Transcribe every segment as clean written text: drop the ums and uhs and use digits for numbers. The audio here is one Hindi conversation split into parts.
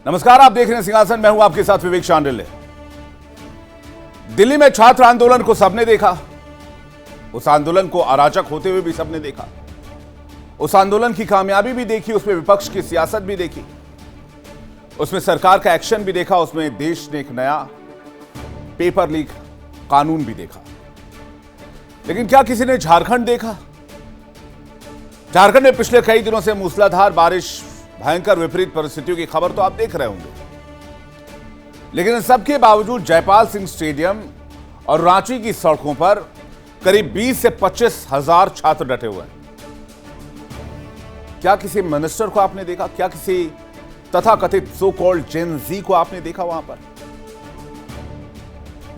नमस्कार, आप देख रहे हैं सिंहासन। मैं हूं आपके साथ विवेक शांडिल्य। दिल्ली में छात्र आंदोलन को सबने देखा। उस आंदोलन को अराजक होते हुए भी सबने देखा। उस आंदोलन की कामयाबी भी देखी, उसमें विपक्ष की सियासत भी देखी, उसमें सरकार का एक्शन भी देखा, उसमें देश ने एक नया पेपर लीक कानून भी देखा। लेकिन क्या किसी ने झारखंड देखा? झारखंड में पिछले कई दिनों से मूसलाधार बारिश, भयंकर विपरीत परिस्थितियों की खबर तो आप देख रहे होंगे। लेकिन इन सबके बावजूद जयपाल सिंह स्टेडियम और रांची की सड़कों पर करीब 20 से 25 हजार छात्र डटे हुए हैं। क्या किसी मिनिस्टर को आपने देखा? क्या किसी तथाकथित सो कॉल्ड जेन जी को आपने देखा वहां पर,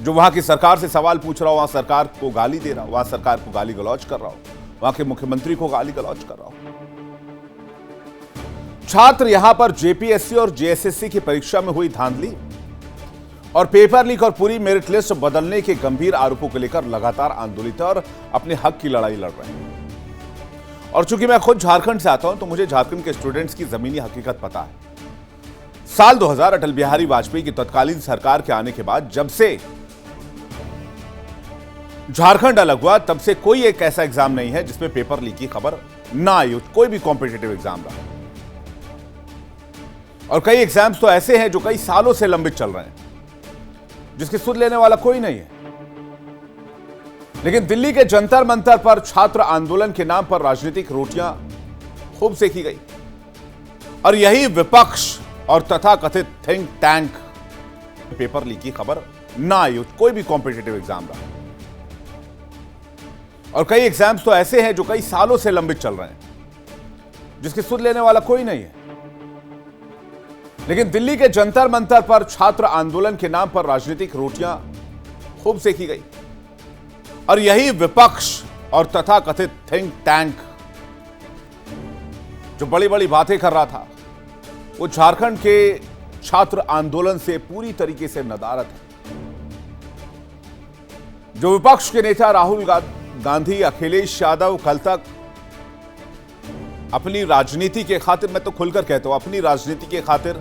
जो वहां की सरकार से सवाल पूछ रहा हो, वहां सरकार को गाली दे रहा हो, वहां सरकार को गाली गलौज कर रहा हो, वहां के मुख्यमंत्री को गाली गलौज कर रहा हो? छात्र यहां पर जेपीएससी और जेएसएससी की परीक्षा में हुई धांधली और पेपर लीक और पूरी मेरिट लिस्ट बदलने के गंभीर आरोपों को लेकर लगातार आंदोलित और अपने हक की लड़ाई लड़ रहे हैं। और चूंकि मैं खुद झारखंड से आता हूं, तो मुझे झारखंड के स्टूडेंट्स की जमीनी हकीकत पता है। साल 2000 अटल बिहारी वाजपेयी की तत्कालीन सरकार के आने के बाद जब से झारखंड अलग हुआ, तब से कोई एक ऐसा एग्जाम नहीं है जिसमें पेपर लीक की खबर ना आई। कोई भी कॉम्पिटिटिव एग्जाम रहा, और कई एग्जाम्स तो ऐसे हैं जो कई सालों से लंबित चल रहे हैं, जिसकी सुध लेने वाला कोई नहीं है। लेकिन दिल्ली के जंतर मंतर पर छात्र आंदोलन के नाम पर राजनीतिक रोटियां खूब सेकी गई, और यही विपक्ष और तथाकथित थिंक टैंक पेपर लीक की खबर ना आई। कोई भी कॉम्पिटिटिव एग्जाम रहा, और कई एग्जाम्स तो ऐसे हैं जो कई सालों से लंबित चल रहे हैं, जिसकी सुध लेने वाला कोई नहीं है। लेकिन दिल्ली के जंतर मंतर पर छात्र आंदोलन के नाम पर राजनीतिक रोटियां खूब सेकी गई, और यही विपक्ष और तथाकथित थिंक टैंक जो बड़ी बड़ी बातें कर रहा था, वो झारखंड के छात्र आंदोलन से पूरी तरीके से नदारद है। जो विपक्ष के नेता राहुल गांधी, अखिलेश यादव कल तक अपनी राजनीति के खातिर, मैं तो खुलकर कहता हूं, अपनी राजनीति के खातिर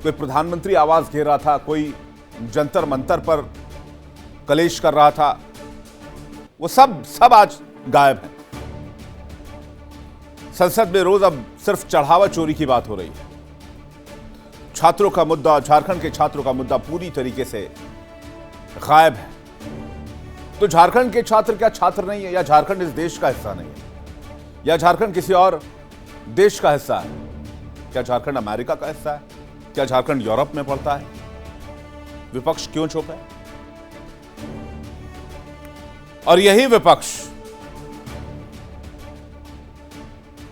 कोई प्रधानमंत्री आवाज घेर रहा था, कोई जंतर मंतर पर कलेश कर रहा था, वो सब आज गायब है। संसद में रोज अब सिर्फ चढ़ावा चोरी की बात हो रही है। छात्रों का मुद्दा, झारखंड के छात्रों का मुद्दा पूरी तरीके से गायब है। तो झारखंड के छात्र क्या छात्र नहीं है, या झारखंड इस देश का हिस्सा नहीं है, या झारखंड किसी और देश का हिस्सा है? क्या झारखंड अमेरिका का हिस्सा है? क्या झारखंड यूरोप में पड़ता है? विपक्ष क्यों चुप है? और यही विपक्ष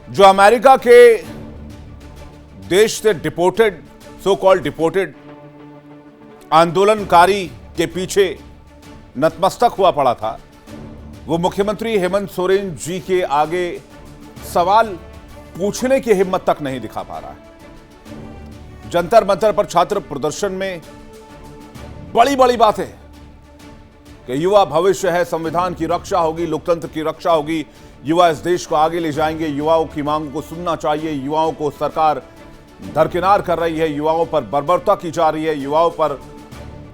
जो अमेरिका के देश से डिपोर्टेड, सो कॉल्ड डिपोर्टेड आंदोलनकारी के पीछे नतमस्तक हुआ पड़ा था, वो मुख्यमंत्री हेमंत सोरेन जी के आगे सवाल पूछने की हिम्मत तक नहीं दिखा पा रहा है। जंतर मंतर पर छात्र प्रदर्शन में बड़ी बड़ी बातें कि युवा भविष्य है, संविधान की रक्षा होगी, लोकतंत्र की रक्षा होगी, युवा इस देश को आगे ले जाएंगे, युवाओं की मांग को सुनना चाहिए, युवाओं को सरकार दरकिनार कर रही है, युवाओं पर बर्बरता की जा रही है, युवाओं पर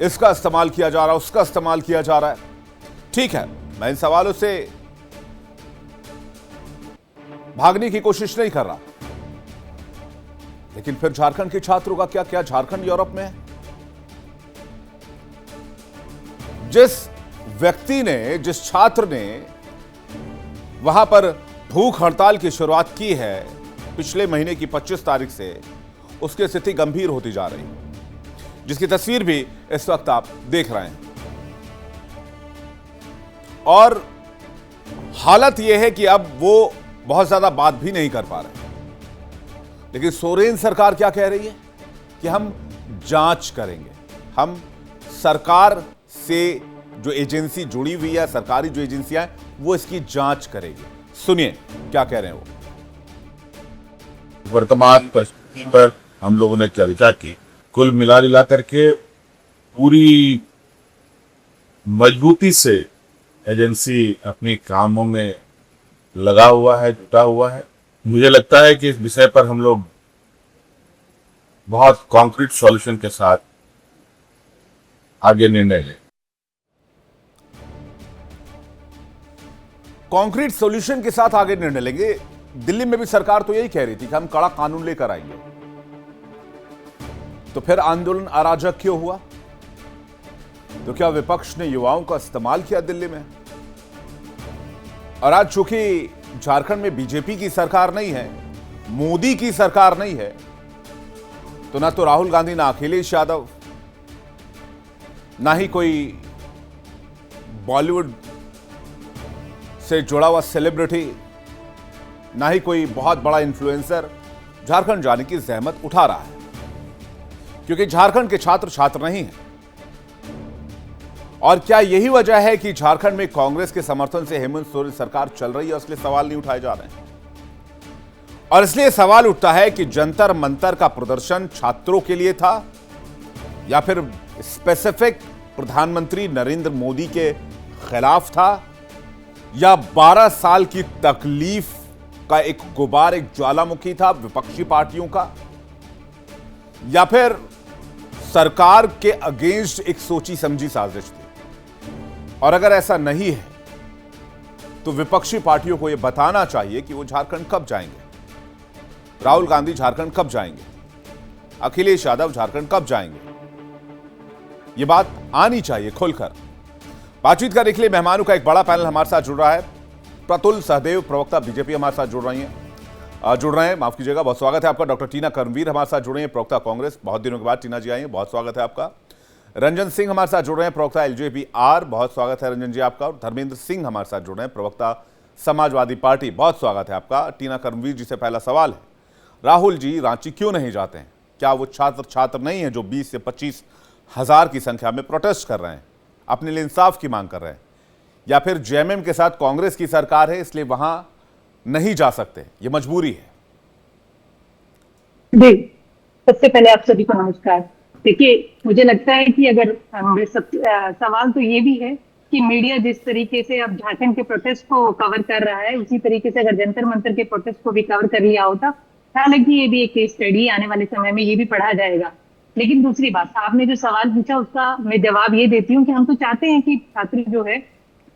इसका इस्तेमाल किया जा रहा है, उसका इस्तेमाल किया जा रहा है। ठीक है, मैं इन सवालों से भागने की कोशिश नहीं कर रहा, लेकिन फिर झारखंड के छात्रों का क्या? क्या झारखंड यूरोप में है? जिस व्यक्ति ने, जिस छात्र ने वहां पर भूख हड़ताल की शुरुआत की है पिछले महीने की 25 तारीख से, उसकी स्थिति गंभीर होती जा रही है, जिसकी तस्वीर भी इस वक्त आप देख रहे हैं। और हालत यह है कि अब वो बहुत ज्यादा बात भी नहीं कर पा रहे। लेकिन सोरेन सरकार क्या कह रही है कि हम जांच करेंगे, हम सरकार से जो एजेंसी जुड़ी हुई है, सरकारी जो एजेंसियां हैं, वो इसकी जांच करेगी। सुनिए क्या कह रहे हैं वो। वर्तमान परिस्थिति पर हम लोगों ने चर्चा की। कुल मिला करके पूरी मजबूती से एजेंसी अपने कामों में लगा हुआ है, जुटा हुआ है। मुझे लगता है कि इस विषय पर हम लोग बहुत कॉन्क्रीट सॉल्यूशन के साथ आगे निर्णय ले। कंक्रीट सॉल्यूशन के साथ आगे निर्णय लेंगे। दिल्ली में भी सरकार तो यही कह रही थी कि हम कड़ा कानून लेकर आएंगे। तो फिर आंदोलन अराजक क्यों हुआ? तो क्या विपक्ष ने युवाओं का इस्तेमाल किया दिल्ली में? और आज चूंकि झारखंड में बीजेपी की सरकार नहीं है, मोदी की सरकार नहीं है, तो ना तो राहुल गांधी, ना अखिलेश यादव, ना ही कोई बॉलीवुड से जुड़ा हुआ सेलिब्रिटी, ना ही कोई बहुत बड़ा इन्फ्लुएंसर झारखंड जाने की जहमत उठा रहा है, क्योंकि झारखंड के छात्र छात्र नहीं हैं। और क्या यही वजह है कि झारखंड में कांग्रेस के समर्थन से हेमंत सोरेन सरकार चल रही है, इसलिए सवाल नहीं उठाए जा रहे हैं? और इसलिए सवाल उठता है कि जंतर मंतर का प्रदर्शन छात्रों के लिए था या फिर स्पेसिफिक प्रधानमंत्री नरेंद्र मोदी के खिलाफ था, या 12 साल की तकलीफ का एक गुबार, एक ज्वालामुखी था विपक्षी पार्टियों का, या फिर सरकार के अगेंस्ट एक सोची समझी साजिश थी? और अगर ऐसा नहीं है तो विपक्षी पार्टियों को यह बताना चाहिए कि वो झारखंड कब जाएंगे, राहुल गांधी झारखंड कब जाएंगे, अखिलेश यादव झारखंड कब जाएंगे। यह बात आनी चाहिए खुलकर। बातचीत करने के लिए मेहमानों का एक बड़ा पैनल हमारे साथ जुड़ रहा है। प्रतुल सहदेव, प्रवक्ता बीजेपी, हमारे साथ जुड़ रहे हैं, माफ कीजिएगा, बहुत स्वागत है आपका। डॉक्टर टीना कर्मवीर हमारे साथ जुड़े हैं, प्रवक्ता कांग्रेस, बहुत दिनों के बाद टीना जी आई हैं, बहुत स्वागत है आपका। रंजन सिंह हमारे साथ जुड़ रहे हैं, प्रवक्ता एलजेपी-आर, बहुत स्वागत है रंजन जी आपका। और धर्मेंद्र सिंह हमारे साथ जुड़ रहे हैं, प्रवक्ता समाजवादी पार्टी, बहुत स्वागत है आपका। टीना कर्मवीर जी से पहला सवाल है, राहुल जी रांची क्यों नहीं जाते हैं? क्या वो छात्र नहीं है जो 20 से 25 हजार की संख्या में प्रोटेस्ट कर रहे हैं, अपने लिए इंसाफ की मांग कर रहे हैं, या फिर जेएमएम के साथ कांग्रेस की सरकार है इसलिए वहां नहीं जा सकते, ये मजबूरी है? जी, सबसे पहले आप सभी को नमस्कार। देखिए, मुझे लगता है कि अगर सवाल तो ये भी है कि मीडिया जिस तरीके से अब झारखंड के प्रोटेस्ट को कवर कर रहा है, उसी तरीके से अगर जंतर मंतर के प्रोटेस्ट को भी कवर कर लिया होता, हालांकि ये भी एक केस स्टडी आने वाले समय में ये भी पढ़ा जाएगा। लेकिन दूसरी बात, आपने जो सवाल पूछा उसका मैं जवाब ये देती हूँ कि हम तो चाहते हैं कि छात्र जो है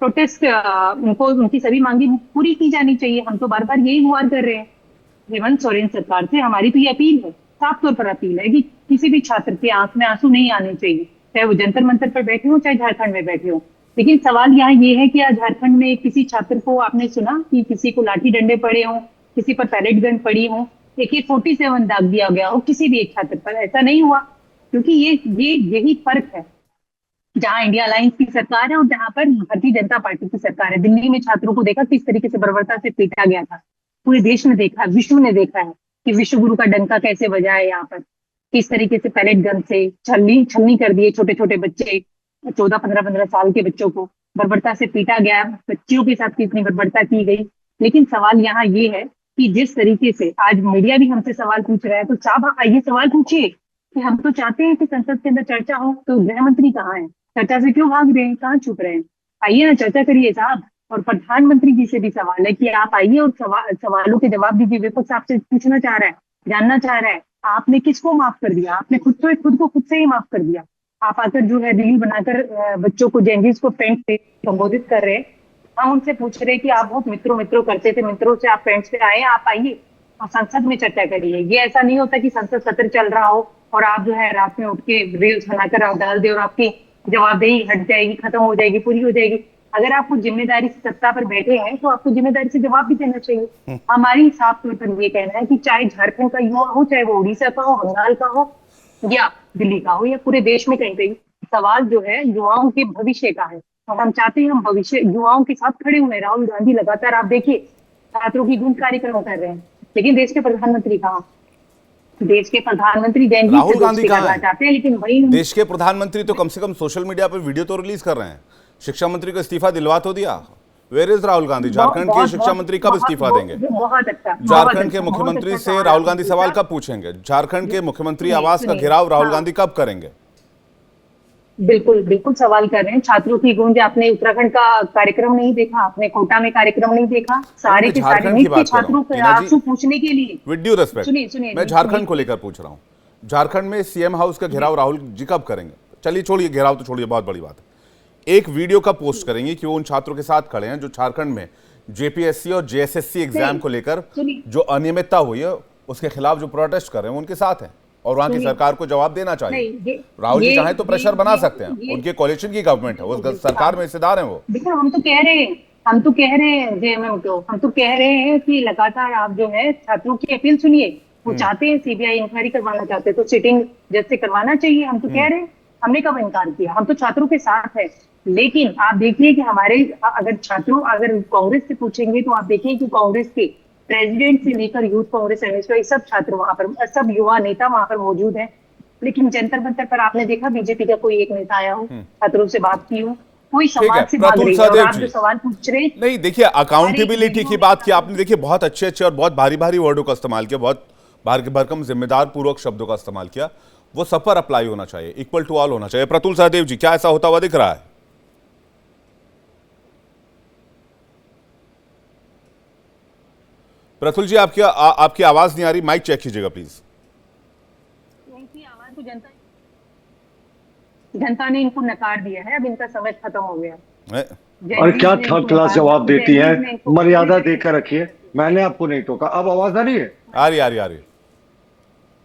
प्रोटेस्ट, उनको उनकी सभी मांगी पूरी की जानी चाहिए। हम तो बार बार यही गुहार कर रहे हैं। हेमंत सोरेन सरकार से हमारी तो ये अपील है, साफ तौर पर अपील है कि किसी भी छात्र के आंख में आंसू नहीं आने चाहिए, चाहे वो जंतर मंतर पर बैठे हो, चाहे झारखंड में बैठे हो। लेकिन सवाल यहाँ ये है कि आज झारखंड में किसी छात्र को आपने सुना कि किसी को लाठी डंडे पड़े हों, किसी पर पैलेट गन पड़ी हो, AK-47 दाग दिया गया हो किसी भी एक छात्र पर? ऐसा नहीं हुआ, क्योंकि यही फर्क है। जहां इंडिया अलायंस की सरकार है और जहां पर भारतीय जनता पार्टी की सरकार है। दिल्ली में छात्रों को देखा किस तरीके से बर्बरता से पीटा गया था, पूरे देश ने देखा, विश्व ने देखा है कि विश्व गुरु का डंका कैसे बजा है यहाँ पर, किस तरीके से पैलेट गन से छलनी कर दिए छोटे छोटे बच्चे, 14-15 साल के बच्चों को बर्बरता से पीटा गया, बच्चियों के साथ कितनी बर्बरता की गई। लेकिन सवाल यहाँ ये है कि जिस तरीके से आज मीडिया भी हमसे सवाल पूछ रहा है, तो आप आइए सवाल पूछिए कि हम तो चाहते हैं कि संसद के अंदर चर्चा हो, तो गृह मंत्री कहाँ है? चर्चा से क्यों भाग रहे हैं, कहाँ छुप रहे हैं? आइए ना, चर्चा करिए साहब। और प्रधानमंत्री जी से भी सवाल है कि आप आइए और सवालों के जवाब दीजिए। विपक्ष आपसे पूछना चाह रहा है, जानना चाह रहा है, आपने किसको माफ कर दिया? आपने खुद को खुद से ही माफ कर दिया। आप आकर जो है रील बनाकर बच्चों को, जेनजीज को पेंट से संबोधित कर रहे हैं। हम उनसे पूछ रहे हैं कि आप बहुत मित्रों करते थे, मित्रों से आप पेंट से आए, आप आइए और संसद में चर्चा करिए। ये ऐसा नहीं होता कि संसद सत्र चल रहा हो और आप जो है रात में उठ के रील्स बनाकर आप डाल दे और आपकी जवाबदेही हट जाएगी, खत्म हो जाएगी, पूरी हो जाएगी। अगर आप कुछ जिम्मेदारी से सत्ता पर बैठे हैं तो आपको जिम्मेदारी से जवाब भी देना चाहिए। हमारी साफ तौर पर ये कहना है कि चाहे झारखंड का युवा हो, चाहे वो उड़ीसा का हो, बंगाल का हो, या दिल्ली का हो, या पूरे देश में कहीं कहीं, सवाल जो है युवाओं के भविष्य का है। और हम चाहते हैं, हम भविष्य युवाओं के साथ खड़े हुए। राहुल गांधी लगातार आप देखिए छात्रों की गूंज कार्यक्रम कर रहे हैं, लेकिन देश के प्रधानमंत्री कहाँ? देश के प्रधानमंत्री राहुल गांधी कहाँ चाहते हैं, लेकिन वही देश के प्रधानमंत्री तो कम से कम सोशल मीडिया पर वीडियो तो रिलीज कर रहे हैं। शिक्षा मंत्री को इस्तीफा दिलवा तो दिया। Where is Rahul Gandhi? झारखंड के शिक्षा मंत्री कब इस्तीफा देंगे? बहुत अच्छा। झारखंड के मुख्यमंत्री से राहुल गांधी सवाल कब पूछेंगे? झारखंड के मुख्यमंत्री आवास का घेराव राहुल गांधी कब करेंगे? बिल्कुल सवाल कर रहे हैं। छात्रों की गूंज, आपने उत्तराखंड का कार्यक्रम नहीं देखा? आपने कोटा में कार्यक्रम नहीं देखा? सारे के सारे छात्रों के आंसू पूछने के लिए। विद ड्यू रिस्पेक्ट, मैं झारखंड को लेकर पूछ रहा हूँ। झारखंड में सीएम हाउस का घेराव राहुल जी कब करेंगे? चलिए छोड़िए, घेराव तो छोड़िए, बहुत बड़ी बात है। एक वीडियो का पोस्ट करेंगे कि वो उन छात्रों के साथ खड़े हैं जो झारखंड में जेपीएससी और जेएसएससी एग्जाम को लेकर जो अनियमितता हुई है उसके खिलाफ जो प्रोटेस्ट कर रहे हैं उनके साथ हैं, और वहां की सरकार को जवाब देना चाहिए। राहुल जी चाहे तो प्रेशर बना सकते हैं, उनके कोalition की गवर्नमेंट है, उस सरकार में हिस्सेदार हैं वो। देखो, हम तो कह रहे हैं जेएमएम को, हम तो कह रहे हैं कि लगातार आप जो है छात्रों की अपील सुनिए। वो चाहते हैं सीबीआई इंक्वायरी करवाना चाहते हैं तो सिटिंग जज से करवाना चाहिए। हम तो कह रहे हैं, हमने कब इनकार किया? हम तो छात्रों के साथ है। लेकिन आप देखिए कि हमारे अगर कांग्रेस से पूछेंगे तो आप देखिए कि कांग्रेस के प्रेसिडेंट से लेकर यूथ कांग्रेस एमएसवाई सब छात्र वहां पर, सब युवा नेता वहां पर मौजूद हैं। लेकिन जंतर मंतर पर आपने देखा बीजेपी का कोई एक नेता आया हो, छात्रों से बात की हो, कोई समाज से भाग रही है। और आप जो सवाल पूछ रहे नहीं, देखिए अकाउंटेबिलिटी की बात की आपने, देखिए बहुत अच्छे अच्छे और बहुत भारी भारी वर्डों का इस्तेमाल किया, बहुत भरकम जिम्मेदार पूर्वक शब्दों का इस्तेमाल किया। वो सब पर अप्लाई होना चाहिए, इक्वल टू ऑल होना चाहिए। प्रतुल सहदेव जी, क्या ऐसा होता हुआ दिख रहा है? प्रतुल जी, आपकी आवाज नहीं आ रही, माइक चेक कीजिएगा प्लीज। आवाज तो जनता ने इनको नकार दिया है, अब इनका समय खत्म हो गया। और क्या थर्ड क्लास जवाब देती हैं? मर्यादा देकर रखिए। मैंने आपको नहीं टोका। अब आवाज आ रही है? आ रही।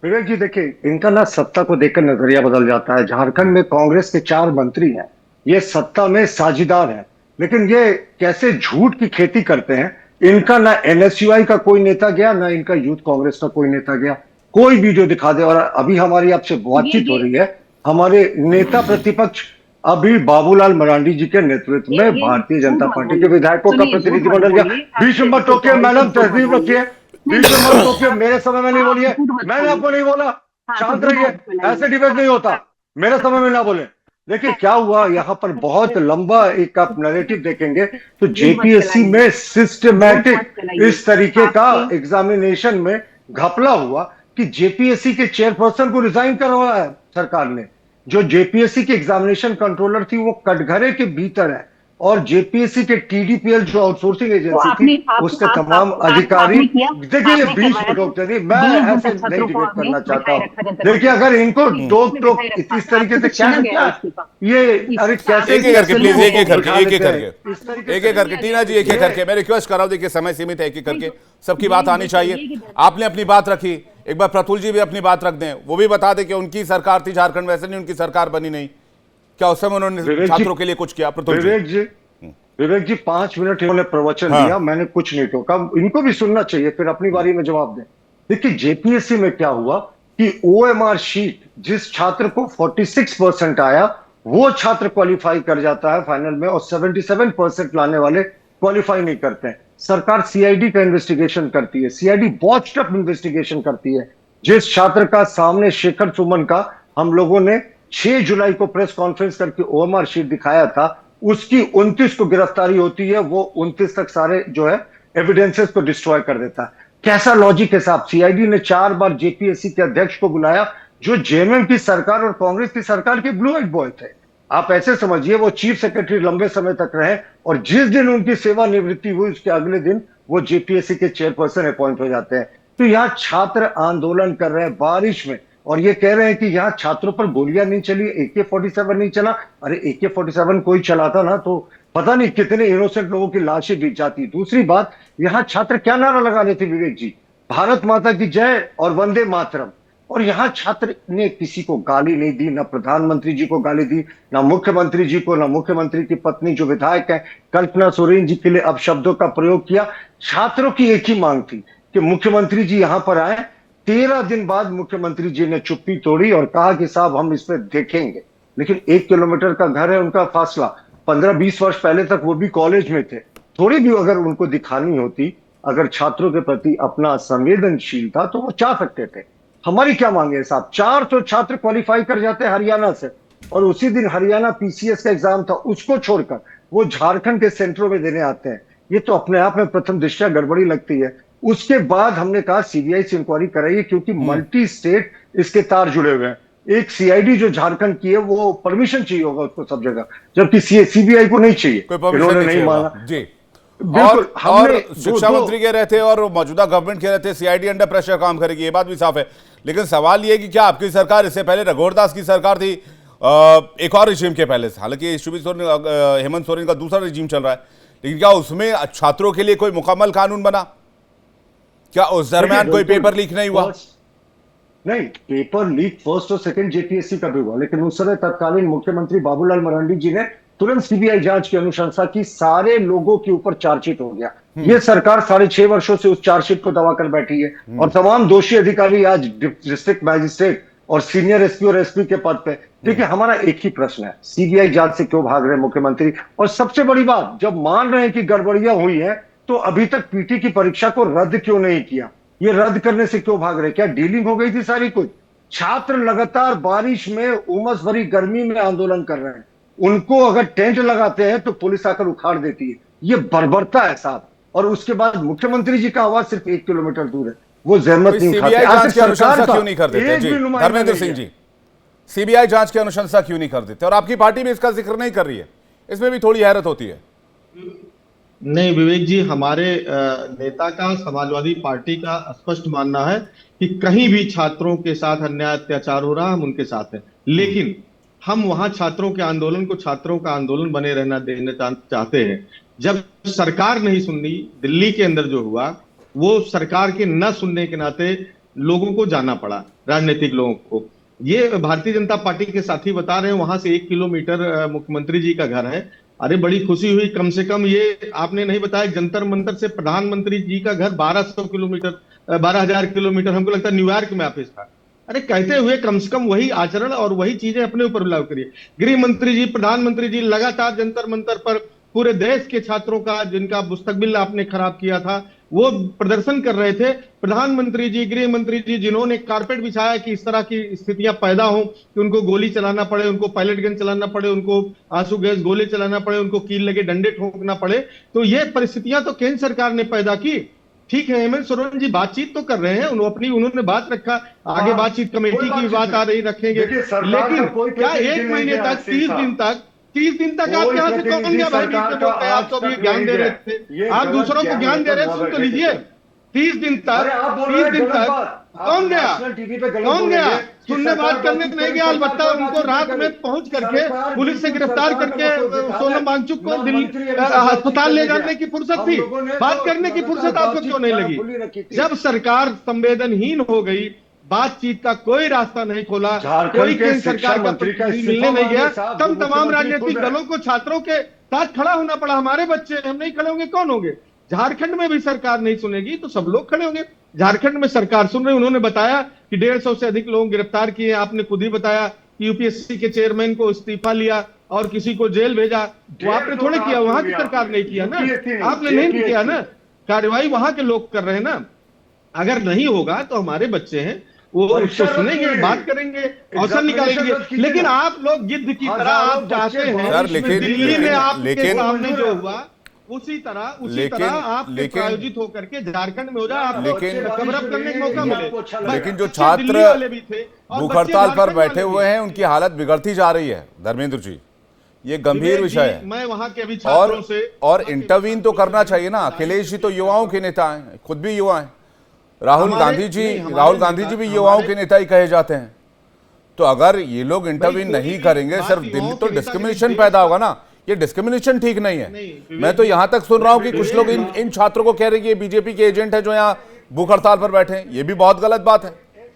विवेक जी, देखिए, इनका ना सत्ता को देखकर नजरिया बदल जाता है। झारखंड में कांग्रेस के 4 मंत्री हैं, ये सत्ता में साझेदार हैं, लेकिन ये कैसे झूठ की खेती करते हैं। इनका ना एनएसयूआई का कोई नेता गया, ना इनका यूथ कांग्रेस का कोई नेता गया। कोई वीडियो दिखा दे। और अभी हमारी आपसे बातचीत हो रही है, हमारे नेता प्रतिपक्ष अभी बाबूलाल मरांडी जी के नेतृत्व में भारतीय जनता पार्टी के विधायकों का प्रतिनिधिमंडल गया। 20 नंबर टोके, मैडम तहजीब रखिए। 20 नंबर टोके, मेरे समय में नहीं बोलिए, मैंने आपको नहीं बोला, शांत रहिए, ऐसे डिबेट नहीं होता, मेरे समय में ना बोले। देखिए क्या हुआ यहाँ पर, बहुत लंबा एक आप नैरेटिव देखेंगे तो जेपीएससी में सिस्टमैटिक इस तरीके का एग्जामिनेशन में घपला हुआ कि जेपीएससी के चेयरपर्सन को रिजाइन करवाया है सरकार ने। जो जेपीएससी की एग्जामिनेशन कंट्रोलर थी वो कटघरे के भीतर है, और जेपीएससी के टीडीपीएल जो आउटसोर्सिंग एजेंसी थी उसके तमाम अधिकारी, देखिए 20 मिनट मैं ऐसे नहीं डिबेट करना चाहता हूँ। देखिए अगर इनको टोक इस तरीके से क्या ये, अरे कैसे एक करके प्लीज, एक करके टीना जी, एक करके मैं रिक्वेस्ट कर रहा हूँ। देखिए समय सीमित है, एक करके सबकी बात आनी चाहिए। आपने अपनी बात रखी, एक बार प्रतुल जी भी अपनी बात रख दें, वो भी बता दें कि उनकी सरकार थी झारखंड, वैसे नहीं उनकी सरकार बनी नहीं, क्या उस समय उन्होंने छात्रों के लिए कुछ किया? विवेक जी 5 मिनट इन्होंने प्रवचन दिया, मैंने कुछ नहीं टोका। इनको भी सुनना चाहिए, फिर अपनी बारी में जवाब दें। देखिए जेपीएससी में क्या हुआ कि ओएमआर शीट जिस छात्र को 46% आया वो छात्र क्वालिफाई कर जाता है फाइनल में, और 77% लाने वाले क्वालिफाई नहीं करते हैं। सरकार सीआईडी का इन्वेस्टिगेशन करती है, सीआईडी बहुत टफ इन्वेस्टिगेशन करती है। जिस छात्र का सामने शेखर सुमन का हम लोगों ने 6 जुलाई को प्रेस कॉन्फ्रेंस करके ओएमआर शीट दिखाया था, उसकी 29 को गिरफ्तारी होती है, वो 29 तक सारे जो है एविडेंसेस को डिस्ट्रॉय कर देता है। कैसा लॉजिक है साहब? सीआईडी ने 4 बार जेपीएससी के अध्यक्ष को बुलाया जो जेएमएम की सरकार और कांग्रेस की सरकार के ब्लू हेड बॉय थे। आप ऐसे समझिए वो चीफ सेक्रेटरी लंबे समय तक रहे, और जिस दिन उनकी सेवानिवृत्ति हुई उसके अगले दिन वो जेपीएससी के चेयरपर्सन अपॉइंट हो जाते हैं। तो यहाँ छात्र आंदोलन कर रहे हैं बारिश में, और ये कह रहे हैं कि यहाँ छात्रों पर गोलियां नहीं चली, AK-47 नहीं चला। अरे AK-47 कोई चलाता ना तो पता नहीं कितने इनोसेंट लोगों की लाशें बिक जाती। दूसरी बात, यहाँ छात्र क्या नारा लगा रहे थे विवेक जी? भारत माता की जय और वंदे मातरम। और यहाँ छात्र ने किसी को गाली नहीं दी, ना प्रधानमंत्री जी को गाली दी, ना मुख्यमंत्री जी को, ना मुख्यमंत्री की पत्नी जो विधायक है कल्पना सोरेन जी के लिए अपशब्दों का प्रयोग किया। छात्रों की एक ही मांग थी कि मुख्यमंत्री जी यहां पर आए। 13 दिन बाद मुख्यमंत्री जी ने चुप्पी तोड़ी और कहा कि साहब हम इस पर देखेंगे। लेकिन 1 किलोमीटर का घर है उनका फासला, 15-20 वर्ष पहले तक वो भी कॉलेज में थे। थोड़ी भी अगर उनको दिखानी होती, अगर छात्रों के प्रति अपना संवेदनशील था तो वो चाह सकते थे। हमारी क्या मांगे साहब? 400 छात्र क्वालिफाई कर जाते हैं हरियाणा से, और उसी दिन हरियाणा पीसीएस का एग्जाम था, उसको छोड़कर वो झारखंड के सेंटरों में देने आते हैं। ये तो अपने आप में प्रथम दृष्टया गड़बड़ी लगती है। उसके बाद हमने कहा सीबीआई से इंक्वायरी कराइए, क्योंकि मल्टी स्टेट इसके तार जुड़े हुए हैं। एक सीआईडी जो झारखंड की है वो परमिशन चाहिए होगा उसको सब जगह, जबकि सीबीआई को नहीं चाहिए। इन्होंने नहीं माना जी। बिल्कुल, और हमने शिक्षा मंत्री कह रहे थे और मौजूदा गवर्नमेंट कह रहे थे सीआईडी अंडर प्रेशर काम करेगी, ये बात भी साफ है। लेकिन सवाल ये है कि क्या आपकी सरकार, इससे पहले रघुवर दास की सरकार थी एक और रिजीम के पहले से, हालांकि हेमंत सोरेन का दूसरा रिजीम चल रहा है, लेकिन क्या उसमें छात्रों के लिए कोई मुकम्मल कानून बना? क्या उस दरमियान कोई पेपर लीक नहीं हुआ? नहीं, पेपर लीक फर्स्ट और सेकंड जेपीएससी का भी हुआ, लेकिन उस समय तत्कालीन मुख्यमंत्री बाबूलाल मरांडी जी ने तुरंत सीबीआई जांच की अनुशंसा की, सारे लोगों के ऊपर चार्जशीट हो गया। ये सरकार 6.5 वर्षों से उस चार्जशीट को दबा कर बैठी है और तमाम दोषी अधिकारी आज डिस्ट्रिक्ट मैजिस्ट्रेट और सीनियर एसपी और एसपी के पद पे। देखिए, हमारा एक ही प्रश्न है, सीबीआई जांच से क्यों भाग रहे हैं मुख्यमंत्री? और सबसे बड़ी बात, जब मान रहे हैं कि गड़बड़ियां हुई है तो अभी तक पीटी की परीक्षा को रद्द क्यों नहीं किया? ये रद्द करने से क्यों भाग रहे? क्या डीलिंग हो गई थी सारी कुछ? छात्र लगातार बारिश में, उमस भरी गर्मी में आंदोलन कर रहे हैं, उनको अगर टेंट लगाते हैं तो पुलिस आकर उखाड़ देती है। ये बर्बरता है साहब। और उसके बाद मुख्यमंत्री जी का आवाज सिर्फ 1 किलोमीटर दूर है, वो जहमत नहीं उठाते। सीबीआई जांच की अनुशंसा क्यों नहीं कर देते? जी धर्मेंद्र सिंह जी, सीबीआई जांच की अनुशंसा क्यों नहीं कर देते? और आपकी पार्टी भी इसका जिक्र नहीं कर रही है, इसमें भी थोड़ी हैरत होती है। नहीं विवेक जी, हमारे नेता का, समाजवादी पार्टी का स्पष्ट मानना है कि कहीं भी छात्रों के साथ अन्याय अत्याचार हो रहा, हम उनके साथ हैं, लेकिन हम वहां छात्रों के आंदोलन को छात्रों का आंदोलन बने रहना देना चाहते हैं। जब सरकार नहीं सुननी, दिल्ली के अंदर जो हुआ वो सरकार के न सुनने के नाते लोगों को जाना पड़ा, राजनीतिक लोगों को। ये भारतीय जनता पार्टी के साथी बता रहे हैं वहां से 1 किलोमीटर मुख्यमंत्री जी का घर है। अरे बड़ी खुशी हुई, कम से कम ये आपने नहीं बताया, जंतर मंतर से प्रधानमंत्री जी का घर 1200 किलोमीटर, 12,000 किलोमीटर, हमको लगता है न्यूयॉर्क में ऑफिस था। अरे कहते हुए कम से कम वही आचरण और वही चीजें अपने ऊपर लागू करिए। गृह मंत्री जी, प्रधानमंत्री जी लगातार जंतर मंतर पर पूरे देश के छात्रों का, जिनका मुस्तकबिल आपने खराब किया था, वो प्रदर्शन कर रहे थे। प्रधानमंत्री जी, गृह मंत्री जी, जिन्होंने कारपेट बिछाया कि इस तरह की स्थितियां पैदा हो कि उनको गोली चलाना पड़े, उनको पायलट गन चलाना पड़े, उनको आंसू गैस गोले चलाना पड़े, उनको कील लगे डंडे ठोकना पड़े, तो ये परिस्थितियां तो केंद्र सरकार ने पैदा की। ठीक है, हेमंत सोरेन जी बातचीत तो कर रहे हैं, उन्होंने बात रखा, आगे बातचीत कमेटी की बात आ रही, रखेंगे, लेकिन क्या 1 महीने तक, 30 दिन तक आप यहाँ से कौन गया भाई? आप तो अभी ज्ञान दे रहे थे, आप दूसरों को ज्ञान दे रहे थे, सुन तो लीजिए। 30 दिन तक कौन गया? सुनने बात करने नहीं गया, अलबत्ता उनको रात में पहुंच करके पुलिस से गिरफ्तार करके सोनम वांगचुक को दिल्ली अस्पताल ले जाने की फुर्सत थी, बात करने की फुर्सत आपको क्यों नहीं लगी? जब सरकार संवेदनहीन हो गई, बातचीत का कोई रास्ता नहीं खोला, कोई केंद्र सरकार का प्रतिनिधि मिलने नहीं गया, तब तमाम राजनीतिक दलों को छात्रों के साथ खड़ा होना पड़ा। हमारे बच्चे, हम नहीं खड़े होंगे कौन होंगे? झारखंड में भी सरकार नहीं सुनेगी तो सब लोग खड़े होंगे। झारखंड में सरकार सुन रही, उन्होंने बताया कि 150 से अधिक लोग गिरफ्तार किए। आपने खुद ही बताया कि यूपीएससी के चेयरमैन को इस्तीफा लिया और किसी को जेल भेजा, वो आपने थोड़े किया, वहां की सरकार नहीं किया ना, आपने नहीं किया ना, कार्रवाई वहां के लोग कर रहे हैं ना। अगर नहीं होगा तो हमारे बच्चे हैं, वो उसको सुनेंगे, बात करेंगे, अवसर निकालेंगे। लेकिन आप लोग गिद्ध की तरह आप चाहते हैं दिल्ली में आपके सामने जो हुआ उसी तरह आप प्रायोजित होकर के झारखंड में हो जाए, आप कवर अप करने का मौका मिले। लेकिन जो छात्र भूख हड़ताल पर बैठे हुए हैं उनकी हालत बिगड़ती जा रही है धर्मेंद्र जी, ये गंभीर विषय है। मैं वहां के अभी छात्रों से और इंटरवीन तो करना चाहिए ना। अखिलेश जी तो युवाओं के नेता हैं, खुद भी युवा हैं। राहुल गांधी जी भी युवाओं के नेता ही कहे जाते हैं। तो अगर ये लोग इंटरवीन नहीं करेंगे, सिर्फ दिल्ली, तो डिस्क्रिमिनेशन पैदा होगा ना। ये डिस्क्रिमिनेशन ठीक नहीं है। मैं तो यहां तक सुन रहा हूं कि कुछ लोग इन छात्रों को कह रहे हैं कि ये बीजेपी के एजेंट है जो यहाँ भूख हड़ताल पर बैठे हैं। ये भी बहुत गलत बात है।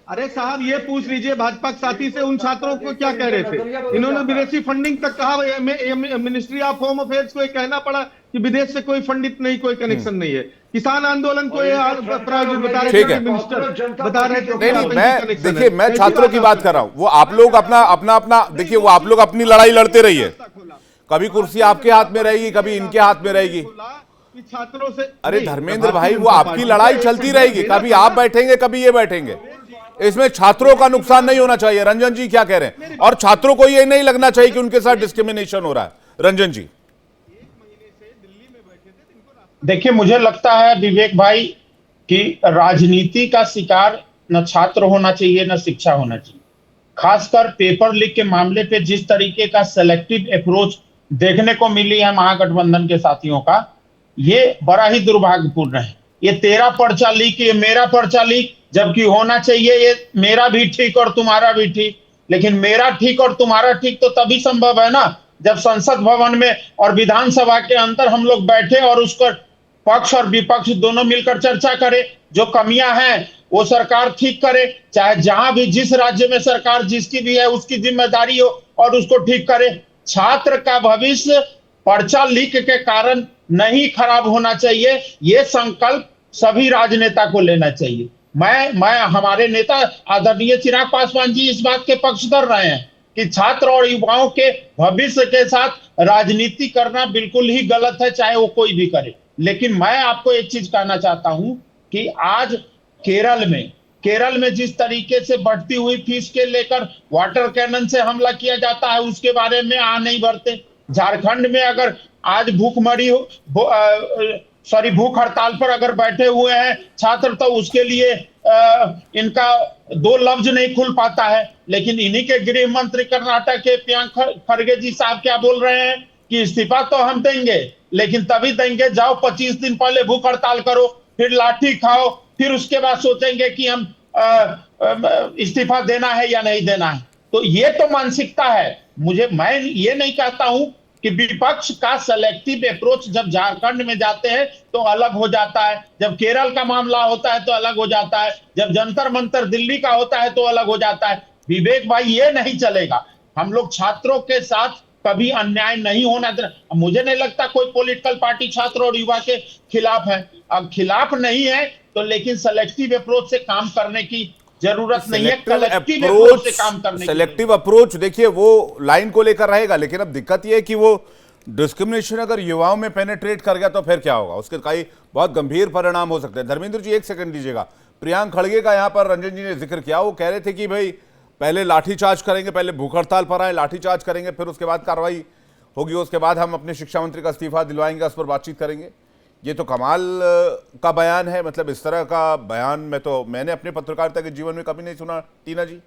अरे साहब, ये पूछ लीजिए भाजपा के साथी से, उन छात्रों को क्या कह रहे थे? इन्होंने विदेशी फंडिंग तक कहा। मिनिस्ट्री ऑफ होम अफेयर्स को कहना पड़ा कि विदेश से कोई फंडित नहीं, कोई कनेक्शन नहीं है। किसान आंदोलन को प्रायोजित बता रहे थे, मिनिस्टर बता रहे थे। देखिए, मैं छात्रों की बात कर रहा हूं। वो आप लोग अपना देखिए, वो आप लोग अपनी लड़ाई लड़ते रहिए। कभी कुर्सी आपके हाथ में रहेगी, कभी इनके हाथ में रहेगी। छात्रों से अरे धर्मेंद्र भाई, वो आपकी लड़ाई चलती रहेगी। कभी आप बैठेंगे, कभी ये बैठेंगे। इसमें छात्रों का नुकसान नहीं होना चाहिए। रंजन जी क्या कह रहे हैं? और छात्रों को ये नहीं लगना चाहिए कि उनके साथ डिस्क्रिमिनेशन हो रहा है। रंजन जी, देखिए, मुझे लगता है विवेक भाई कि राजनीति का शिकार न छात्र होना चाहिए न शिक्षा होना चाहिए। खासकर पेपर लीक के मामले पे जिस तरीके का सेलेक्टिव अप्रोच देखने को मिली है महागठबंधन के साथियों का, ये बड़ा ही दुर्भाग्यपूर्ण है। ये तेरा पर्चा लीक, ये मेरा पर्चा लीक, जबकि होना चाहिए ये मेरा भी ठीक और तुम्हारा भी ठीक। लेकिन मेरा ठीक और तुम्हारा ठीक तो तभी संभव है ना जब संसद भवन में और विधानसभा के अंदर हम लोग बैठे और उसका पक्ष और विपक्ष दोनों मिलकर चर्चा करें। जो कमियां हैं वो सरकार ठीक करे, चाहे जहां भी जिस राज्य में सरकार जिसकी भी है उसकी जिम्मेदारी हो और उसको ठीक करे। छात्र का भविष्य पर्चा लीक के कारण नहीं खराब होना चाहिए, ये संकल्प सभी राजनेता को लेना चाहिए। मैं हमारे नेता आदरणीय चिराग पासवान जी इस बात के पक्षधर रहे हैं कि छात्र और युवाओं के भविष्य के साथ राजनीति करना बिल्कुल ही गलत है, चाहे वो कोई भी करे। लेकिन मैं आपको एक चीज कहना चाहता हूं कि आज केरल में जिस तरीके से बढ़ती हुई फीस के लेकर वाटर कैनन से हमला किया जाता है उसके बारे में नहीं बढ़ते। झारखंड में अगर आज भूख हड़ताल पर अगर बैठे हुए हैं छात्र तो उसके लिए इनका दो लफ्ज नहीं खुल पाता है। लेकिन इन्हीं के गृह मंत्री कर्नाटक के प्रियंक खड़गे जी साहब क्या बोल रहे हैं कि इस्तीफा तो हम देंगे लेकिन तभी देंगे, जाओ 25 दिन पहले भूख हड़ताल करो, फिर लाठी खाओ, फिर उसके बाद सोचेंगे कि हम इस्तीफा देना है या नहीं देना है। तो ये तो मानसिकता है। मैं ये नहीं कहता हूं कि विपक्ष का सेलेक्टिव अप्रोच जब झारखंड में जाते हैं तो अलग हो जाता है, जब केरल का मामला होता है तो अलग हो जाता है, जब जंतर मंतर दिल्ली का होता है तो अलग हो जाता है। विवेक भाई ये नहीं चलेगा। हम लोग छात्रों के साथ कभी अन्याय नहीं होना देना। मुझे नहीं लगता कोई पॉलिटिकल पार्टी छात्र और युवा के खिलाफ है। अब खिलाफ नहीं है तो लेकिन सेलेक्टिव अप्रोच से काम करने की जरूरत नहीं है, कलेक्टिव अप्रोच से काम करने। सेलेक्टिव अप्रोच देखिए वो लाइन को लेकर रहेगा, लेकिन अब दिक्कत ये है कि वो डिस्क्रिमिनेशन अगर युवाओं में पेनेट्रेट कर गया तो फिर क्या होगा, उसके कई बहुत गंभीर परिणाम हो सकते हैं। धर्मेंद्र जी एक सेकंड दीजिएगा। प्रियांक खड़गे का यहाँ पर रंजन जी ने जिक्र किया, वो कह रहे थे कि भाई पहले लाठीचार्ज करेंगे, पहले भूख हड़ताल पर आए, लाठीचार्ज करेंगे, फिर उसके बाद कार्रवाई होगी, उसके बाद हम अपने शिक्षा मंत्री का इस्तीफा दिलवाएंगे, उस पर बातचीत करेंगे। ये तो कमाल का बयान है। मतलब इस तरह का बयान मैंने अपने पत्रकारिता के जीवन में कभी नहीं सुना। टीना जी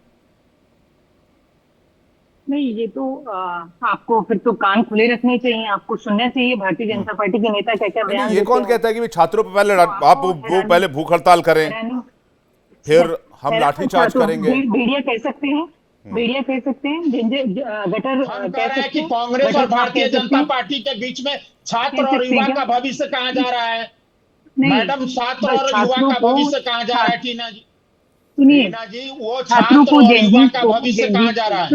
नहीं, ये तो आपको फिर तो कान खुले रखने चाहिए, आपको सुनना चाहिए भारतीय जनता पार्टी के नेता क्या क्या बयान। ये कौन कहता है कि छात्रों पर पहले आप वो पहले भूख हड़ताल करें फिर हम लाठीचार्ज करेंगे। मीडिया कह सकते हैं, मीडिया कह सकते हैं, गटर कह रहे हैं कि कांग्रेस और भारतीय जनता पार्टी के बीच में छात्र और युवा का भविष्य कहाँ जा रहा है। मैडम, छात्र और युवा का भविष्य कहाँ जा रहा है? टीना जी टीना जी, वो छात्र और युवा का भविष्य कहाँ जा रहा है?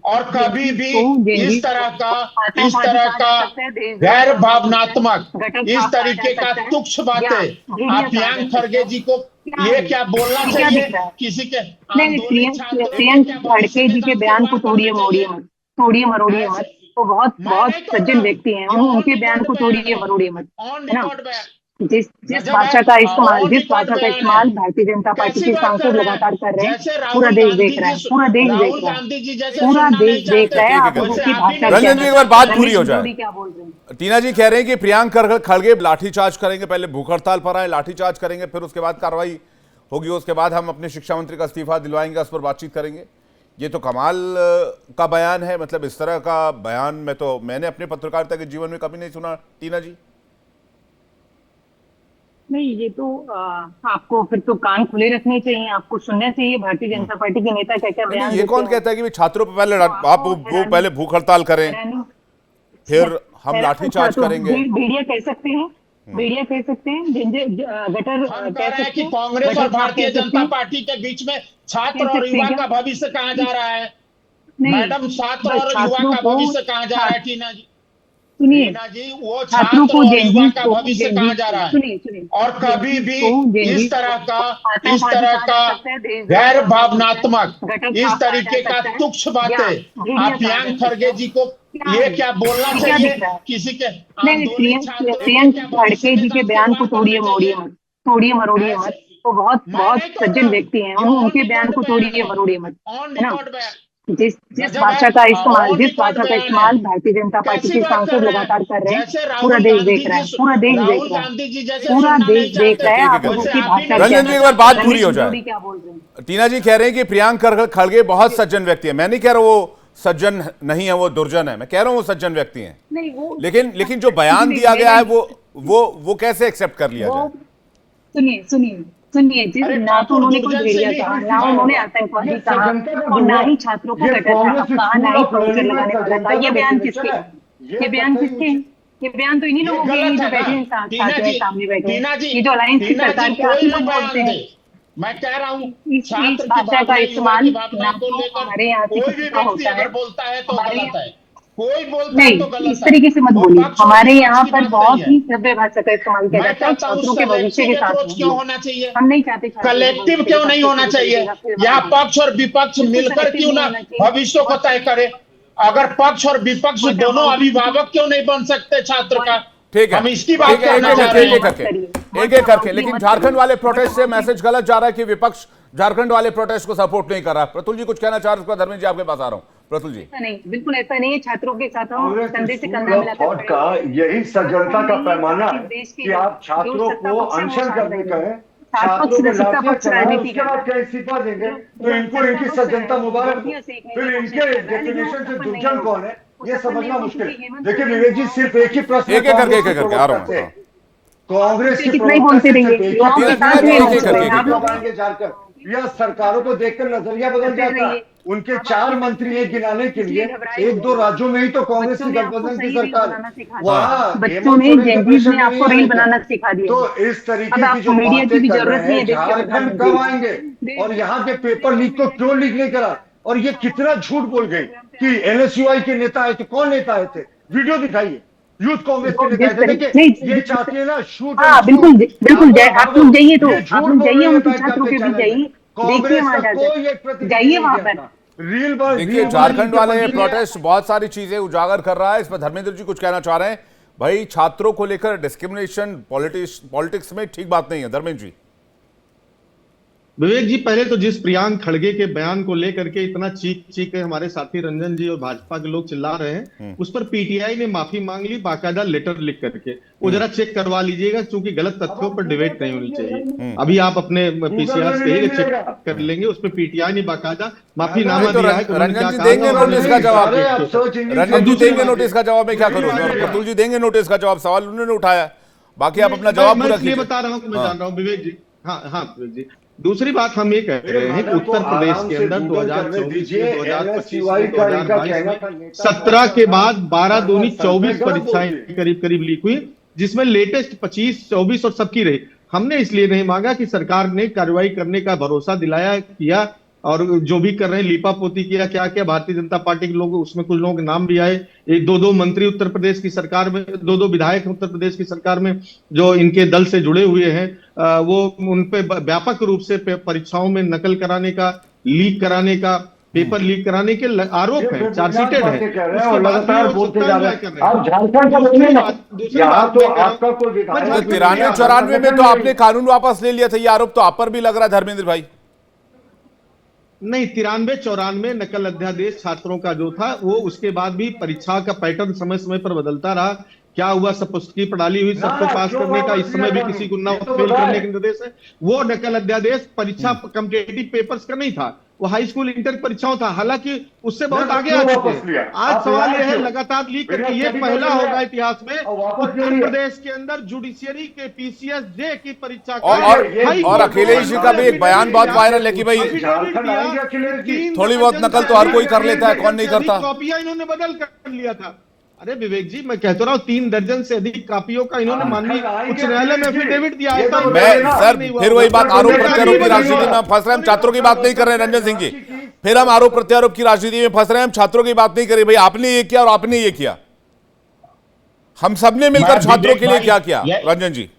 और कभी भी इस तरह का गैर भावनात्मक, इस तरीके का तुच्छ बातें आप प्रियंक खड़गे जी को ये क्या बोलना चाहिए किसी के? प्रियंक खड़गे जी के बयान को तोड़िए मरोड़िए मत। वो बहुत सज्जन व्यक्ति हैं, उनके बयान को तोड़िए मरोड़िए मत, है ना। जिस भाषा का इस्तेमाल भारतीय जनता पार्टी के सांसद लगातार कर रहे हैं, पूरा देश देख रहा है, पूरा देश देख रहा है आप लोगों की भाषा। रंजन जी एक बार बात पूरी हो जाए। क्या बोल रहे हैं? टीना जी कह रहे हैं कि प्रियंक खड़गे लाठीचार्ज करेंगे, पहले भूख हड़ताल पर आए, लाठीचार्ज करेंगे, फिर उसके बाद कार्रवाई होगी, उसके बाद हम अपने शिक्षा मंत्री का इस्तीफा दिलवाएंगे, उस पर बातचीत करेंगे। ये तो कमाल का बयान है। मतलब इस तरह का बयान मैंने अपने पत्रकारिता के जीवन में कभी नहीं सुना। टीना जी नहीं, ये तो आपको फिर तो कान खुले रखने चाहिए, आपको सुनना चाहिए भारतीय जनता पार्टी के नेता क्या क्या बयान। ये कौन कहता है कि छात्रों पर पहले आप वो पहले भूख हड़ताल करें फिर हम लाठीचार्ज करेंगे। मीडिया कह सकते हैं, गटर कह रहे हैं कि कांग्रेस और भारतीय जनता पार्टी के बीच में छात्र और युवा का भविष्य कहाँ जा रहा है। मैडम, छात्र और युवा का भविष्य कहाँ जा रहा है? टीना जी वो छात्रों को युवा का भविष्य कहाँ जा रहा है? और कभी भी इस तरह का गैर भावनात्मक, इस तरीके का तुच्छ बातें आप प्रियंक खड़गे जी को ये क्या बोलना चाहिए किसी के? प्रियंक खड़गे जी के बयान को तोड़िए मरोड़िए मत। वो बहुत सज्जन व्यक्ति हैं, उनके बयान को तोड़िए मरोड़िए मत, है ना। जिस भाषा का इस्तेमाल भारतीय जनता पार्टी के सांसद लगातार कर रहे हैं, पूरा देश देख रहा है, पूरा देश देख रहा है आप लोगों की भाषा। रंजन जी एक बार बात पूरी हो जाए। क्या बोल रहे हैं? टीना जी कह रहे हैं कि प्रियंक खड़गे बहुत सज्जन व्यक्ति है। मैं नहीं कह रहा वो सज्जन नहीं है, वो दुर्जन है। मैं कह रहा हूँ वो सज्जन व्यक्ति हैं। लेकिन जो बयान दिया गया है वो वो कैसे एक्सेप्ट कर लिया जाए? सुनिए सुनिए सुनिए जी, ना तो उन्होंने कोई भेड़िया कहा, ना उन्होंने आतंकवादी कहा, और ना ही छात्रों को कटा कहा, ना ही पोस्टर लगाने वाला कहा। ये बयान किसके हैं? ये बयान किसके हैं? ये बयान तो इन्हीं लोगों के हैं जो बैठे हैं सामने बैठे हैं, ये जो अलायंस की सरकार के आखिरी लोग बोलते हैं। मैं कह रहा हूँ इस भाषा का इस्तेमाल ना तो हमारे यहाँ से किसी का होता है, बोलता है तो गलत है, कोई बोलता है नहीं, तो गलत इस तरीके से मत है। बोलिए। हमारे यहाँ की पर बात बहुत नहीं है। ही सभ्य भाषा का इस्तेमाल किया मैं जाता है, कहता हूँ छात्रों के भविष्य के साथ सेलेक्टिव क्यों होना चाहिए, हम नहीं चाहते कलेक्टिव क्यों नहीं होना चाहिए, यहाँ पक्ष और विपक्ष मिलकर क्यों ना भविष्य को तय करे। अगर पक्ष और विपक्ष दोनों अभिभावक क्यों नहीं बन सकते छात्र का? ठीक है, हम इसकी बात ठीक है, करना चाह रहे हैं। एक एक करके। लेकिन झारखंड वाले प्रोटेस्ट से मैसेज गलत जा रहा है कि विपक्ष झारखंड वाले प्रोटेस्ट को सपोर्ट नहीं कर रहा। प्रतुल जी कुछ कहना चाह रहे हैं? धर्मेंद्र जी आपके पास आ रहा हूं। प्रतुल जी। नहीं, बिल्कुल ऐसा नहीं है। छात्रों के साथ कंधे से कंधा थॉट मिलाकर का यही सज्जनता का पैमाना है कि आप छात्रों को अनशन करने कहें, छात्रों को उसके बाद क्या इस्तीफा देंगे, तो इनको इनकी सज्जनता मुबारक हो। फिर इनके डेफिनेशन से दुर्जन कौन है ये समझना मुश्किल है। देखिए विवेक जी, सिर्फ एक ही प्रश्न एक करके आ रहा हूं। कांग्रेस की कितना ही बोलते रहेंगे, झारखंड यह सरकारों को देखकर नजरिया बदल जाता है। उनके 4 मंत्री हैं गिनाने के लिए, 1-2 राज्यों में ही तो कांग्रेस की गठबंधन की सरकार, वहाँ बच्चों ने जेएनयू ने आपको रील बनाना सिखा दिया। तो इस तरीके की जो बातें कर रहे हैं, झारखंड कब आएंगे और यहाँ के पेपर लीक को क्यों लीक नहीं करा, और ये कितना झूठ बोल गई कि एनएसयूआई के नेता आए थे। कौन नेता आए थे? वीडियो दिखाइए। यूथ कांग्रेस के नेता आए थे। देखिए ये चाहती है ना शूट। बिल्कुल बिल्कुल, आप लोग जाइए, तो आप लोग जाइए, उनके छात्रों के बीच जाइए, देखिए वहां जाइए वहां पर। देखिए झारखंड वाले प्रोटेस्ट बहुत सारी चीजें उजागर कर रहा है। इस पर धर्मेंद्र जी कुछ कहना चाह रहे हैं। भाई छात्रों को लेकर डिस्क्रिमिनेशन पॉलिटिक्स में ठीक बात नहीं है। धर्मेंद्र जी। विवेक जी, पहले तो जिस प्रियांक खड़गे के बयान को लेकर के इतना चीख के हमारे साथी रंजन जी और भाजपा के लोग चिल्ला रहे हैं, उस पर पीटीआई ने माफी मांग ली, बाकायदा लेटर लिख करके। वो जरा चेक करवा लीजिएगा, क्योंकि गलत तथ्यों पर डिबेट नहीं होनी चाहिए। अभी आप अपने पीसीआर से चेक कर लेंगे, उस पर पीटीआई ने बाकायदा माफीनामा दिया है। रंजन जी देंगे नोटिस का जवाब। रंजन जी देंगे नोटिस का जवाब। मैं क्या करूँ? प्रतुल जी देंगे नोटिस का जवाब। सवाल उन्होंने उठाया, बाकी आप अपना जवाब पूरा कीजिए। बता रहा हूँ, मैं जान रहा हूँ विवेक जी। हाँ विवेक जी, दूसरी बात हम ये कह रहे हैं कि उत्तर प्रदेश के अंदर 2017 के बाद 12-24 परीक्षाएं करीब लीक हुई, जिसमें लेटेस्ट 25, 24 और सबकी रही। हमने इसलिए नहीं मांगा कि सरकार ने कार्रवाई करने का भरोसा दिलाया किया, और जो भी कर रहे हैं लीपापोती किया, क्या क्या भारतीय जनता पार्टी के लोग, उसमें कुछ लोगों के नाम भी आए। 2-2 मंत्री उत्तर प्रदेश की सरकार में, 2-2 विधायक उत्तर प्रदेश की सरकार में जो इनके दल से जुड़े हुए हैं, वो उन पे व्यापक रूप से परीक्षाओं में नकल कराने का, लीक कराने का, पेपर लीक कराने के आरोप है, चार्जशीटेड है। लगातार बोलते जा रहे हैं। आप झारखंड का बोलिए ना, यहाँ तो आपका कोई विधायक 93-94 में तो आपने कानून वापस ले लिया था। ये आरोप तो आप पर भी लग रहा है धर्मेंद्र भाई। नहीं, 93-94 नकल अध्यादेश छात्रों का जो था वो, उसके बाद भी परीक्षा का पैटर्न समय समय पर बदलता रहा। क्या हुआ? सब पुस्तकीय प्रणाली हुई, सबको पास करने का। इस समय भी किसी को ना फेल करने के निर्देश है। वो नकल अध्यादेश परीक्षा कॉम्पिटिटिव पेपर्स का नहीं था, वो हाई स्कूल इंटर परीक्षाओं था। हालांकि उससे बहुत आगे आ चुके हैं। आज सवाल यह है, लगातार लीक करके ये पहला होगा इतिहास में उत्तर प्रदेश के अंदर जुडिशियरी के पीसीएस जे की परीक्षा और अखिलेश जी का भी एक बयान बहुत वायरल है कि भाई थोड़ी बहुत नकल तो हर कोई कर लेता है, कौन नहीं करता। कॉपियां इन्होंने बदल कर लिया था। अरे विवेक जी, मैं कहता रहा हूँ 3 दर्जन से अधिक कापियों का इन्होंने माननीय उच्च न्यायालय में एफिडेविट दिया है। मैं सर फिर वही बात, आरोप प्रत्यारोप की राजनीति में हम फंस रहे हैं। हम छात्रों की बात नहीं कर रहे हैं रंजन सिंह जी, फिर हम आरोप प्रत्यारोप की राजनीति में फंस रहे हैं। हम छात्रों की बात नहीं कर रहे। भाई आपने ये किया और आपने ये किया, हम सबने मिलकर छात्रों के लिए क्या किया? रंजन जी।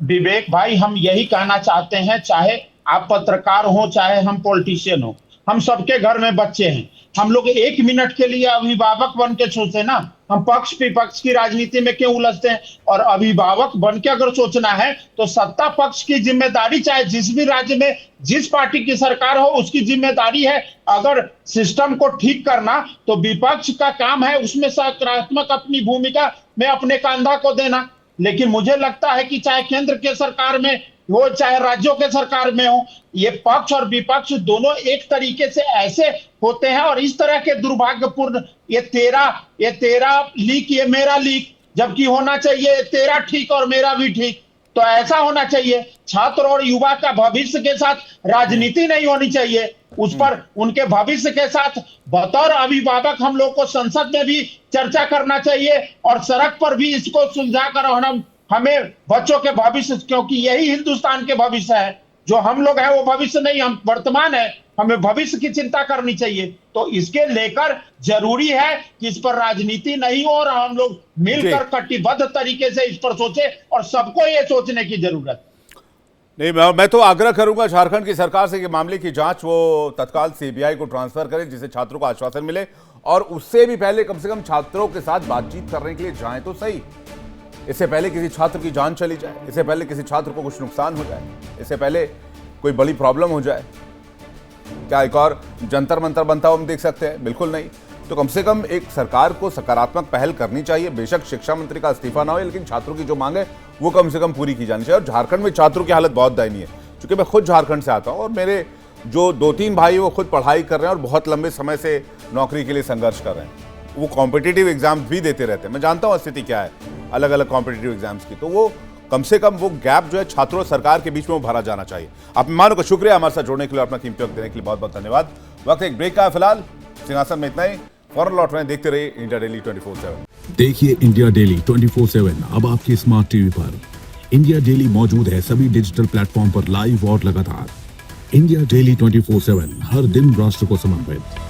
विवेक भाई, हम यही कहना चाहते हैं, चाहे आप पत्रकार हो चाहे हम पॉलिटिशियन हो, हम सबके घर में बच्चे हैं। हम लोग 1 मिनट के लिए अभिभावक बन के सोचते ना, हम पक्ष विपक्ष की राजनीति में क्यों उलझते हैं? और अभिभावक बन के अगर सोचना है तो सत्ता पक्ष की जिम्मेदारी, चाहे जिस भी राज्य में जिस पार्टी की सरकार हो, उसकी जिम्मेदारी है अगर सिस्टम को ठीक करना, तो विपक्ष का काम है उसमें सकारात्मक अपनी भूमिका में अपने कंधा को देना। लेकिन मुझे लगता है कि चाहे केंद्र के सरकार में हो चाहे राज्यों के सरकार में हो, ये पक्ष और विपक्ष दोनों एक तरीके से ऐसे होते हैं। और इस तरह के दुर्भाग्यपूर्ण ये तेरा लीक, ये मेरा लीक, जबकि होना चाहिए तेरा ठीक और मेरा भी ठीक। तो ऐसा होना चाहिए, छात्र और युवा का भविष्य के साथ राजनीति नहीं होनी चाहिए, उस पर उनके भविष्य के साथ बतौर अभिभावक हम लोग को संसद में भी चर्चा करना चाहिए और सड़क पर भी इसको सुलझा कर हमें बच्चों के भविष्य, क्योंकि यही हिंदुस्तान के भविष्य है। जो हम लोग हैं वो भविष्य नहीं, हम वर्तमान है, हमें भविष्य की चिंता करनी चाहिए। तो इसके लेकर जरूरी है कि इस पर राजनीति नहीं हो और हम लोग मिलकर कटिबद्ध तरीके से इस पर सोचे और सबको ये सोचने की जरूरत है। नहीं, मैं तो आग्रह करूंगा झारखंड की सरकार से कि मामले की जांच वो तत्काल सीबीआई को ट्रांसफर करे, जिससे छात्रों को आश्वासन मिले और उससे भी पहले कम से कम छात्रों के साथ बातचीत करने के लिए जाएं तो सही। इससे पहले किसी छात्र की जान चली जाए, इससे पहले किसी छात्र को कुछ नुकसान हो जाए, इससे पहले कोई बड़ी प्रॉब्लम हो जाए। क्या एक और जंतर मंतर बनता हुआ हम देख सकते हैं? बिल्कुल नहीं। तो कम से कम एक सरकार को सकारात्मक पहल करनी चाहिए। बेशक शिक्षा मंत्री का इस्तीफा ना हो, लेकिन छात्रों की जो मांग है वो कम से कम पूरी की जानी चाहिए। और झारखंड में छात्रों की हालत बहुत दयनीय है, क्योंकि मैं खुद झारखंड से आता हूँ और मेरे जो 2-3 भाई वो खुद पढ़ाई कर रहे हैं और बहुत लंबे समय से नौकरी के लिए संघर्ष कर रहे हैं। वो कॉम्पिटिटिव एग्जाम्स भी देते रहते हैं, मैं जानता हूँ स्थिति क्या है अलग अलग कॉम्पिटिटिव एग्जाम्स की। तो वो कम से कम वो गैप जो है छात्रों और सरकार के बीच में वो भरा जाना चाहिए। आप मेहमानों का शुक्रिया हमारे साथ जुड़ने के लिए, अपना कीमती वक्त देने के लिए बहुत बहुत धन्यवाद। वक्त एक ब्रेक का है फिलहाल, सिंहासन में इतना ही। फौरन लौट रहे हैं, देखते रहिए इंडिया डेली 24/7। देखिए इंडिया डेली 24/7 अब आपकी स्मार्ट टीवी पर। इंडिया डेली मौजूद है सभी डिजिटल प्लेटफॉर्म पर लाइव और लगातार। इंडिया डेली 24/7 हर दिन राष्ट्र को समर्पित।